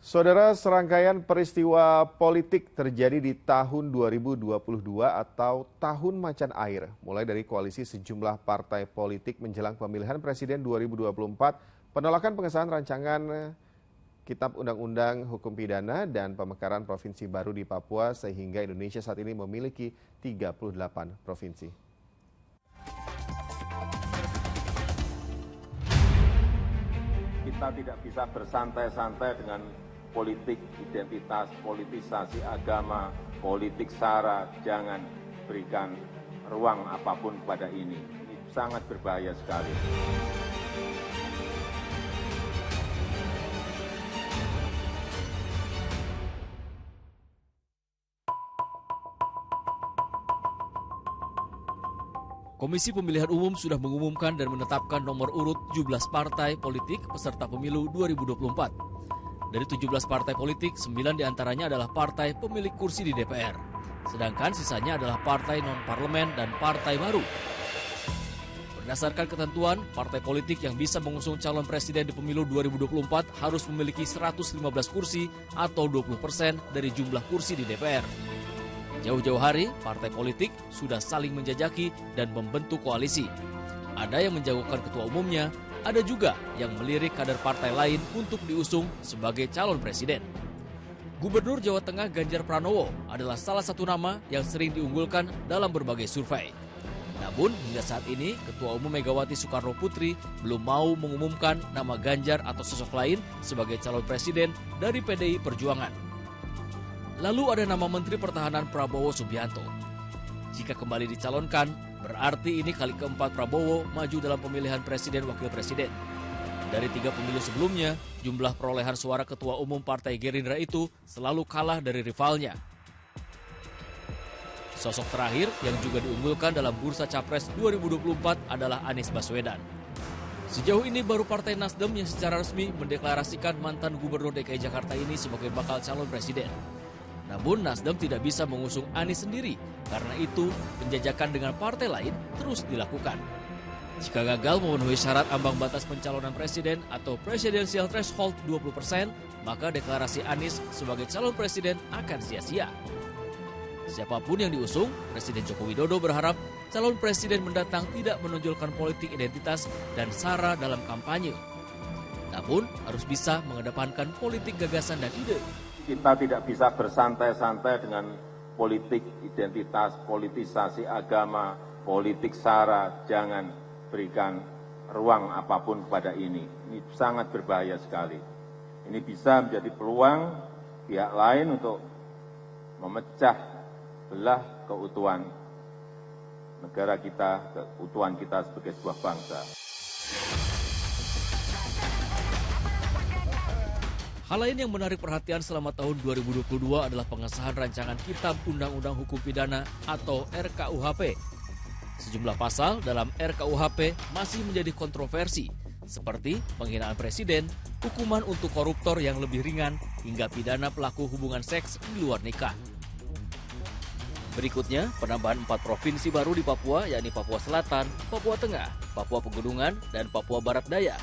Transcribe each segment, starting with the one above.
Saudara, serangkaian peristiwa politik terjadi di tahun 2022 atau tahun macan air, mulai dari koalisi sejumlah partai politik menjelang pemilihan presiden 2024, penolakan pengesahan rancangan Kitab Undang-Undang Hukum Pidana dan pemekaran provinsi baru di Papua sehingga Indonesia saat ini memiliki 38 provinsi. Kita tidak bisa bersantai-santai dengan politik identitas, politisasi agama, politik sara. Jangan berikan ruang apapun pada ini. Ini sangat berbahaya sekali. Komisi Pemilihan Umum sudah mengumumkan dan menetapkan nomor urut 17 partai politik peserta pemilu 2024. Dari 17 partai politik, 9 diantaranya adalah partai pemilik kursi di DPR. Sedangkan sisanya adalah partai non-parlemen dan partai baru. Berdasarkan ketentuan, partai politik yang bisa mengusung calon presiden di pemilu 2024 harus memiliki 115 kursi atau 20% dari jumlah kursi di DPR. Jauh-jauh hari, partai politik sudah saling menjajaki dan membentuk koalisi. Ada yang menjagokan ketua umumnya, ada juga yang melirik kader partai lain untuk diusung sebagai calon presiden. Gubernur Jawa Tengah Ganjar Pranowo adalah salah satu nama yang sering diunggulkan dalam berbagai survei. Namun hingga saat ini, Ketua Umum Megawati Soekarno Putri belum mau mengumumkan nama Ganjar atau sosok lain sebagai calon presiden dari PDI Perjuangan. Lalu ada nama Menteri Pertahanan Prabowo Subianto. Jika kembali dicalonkan, berarti ini kali keempat Prabowo maju dalam pemilihan presiden wakil presiden. Dari 3 pemilu sebelumnya, jumlah perolehan suara Ketua Umum Partai Gerindra itu selalu kalah dari rivalnya. Sosok terakhir yang juga diunggulkan dalam bursa Capres 2024 adalah Anies Baswedan. Sejauh ini baru Partai Nasdem yang secara resmi mendeklarasikan mantan Gubernur DKI Jakarta ini sebagai bakal calon presiden. Namun Nasdem tidak bisa mengusung Anies sendiri, karena itu penjajakan dengan partai lain terus dilakukan. Jika gagal memenuhi syarat ambang batas pencalonan presiden atau presidential threshold 20%, maka deklarasi Anies sebagai calon presiden akan sia-sia. Siapapun yang diusung, Presiden Joko Widodo berharap calon presiden mendatang tidak menonjolkan politik identitas dan sara dalam kampanye. Namun harus bisa mengedepankan politik gagasan dan ide. Kita tidak bisa bersantai-santai dengan politik identitas, politisasi agama, politik sara. Jangan berikan ruang apapun pada ini. Ini sangat berbahaya sekali. Ini bisa menjadi peluang pihak lain untuk memecah belah keutuhan negara kita, keutuhan kita sebagai sebuah bangsa. Hal lain yang menarik perhatian selama tahun 2022 adalah pengesahan rancangan Kitab Undang-Undang Hukum Pidana atau RKUHP. Sejumlah pasal dalam RKUHP masih menjadi kontroversi, seperti penghinaan presiden, hukuman untuk koruptor yang lebih ringan, hingga pidana pelaku hubungan seks di luar nikah. Berikutnya, penambahan 4 provinsi baru di Papua, yakni Papua Selatan, Papua Tengah, Papua Pegunungan, dan Papua Barat Daya.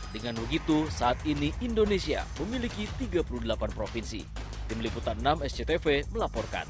Dengan begitu, saat ini Indonesia memiliki 38 provinsi. Tim Liputan 6 SCTV melaporkan.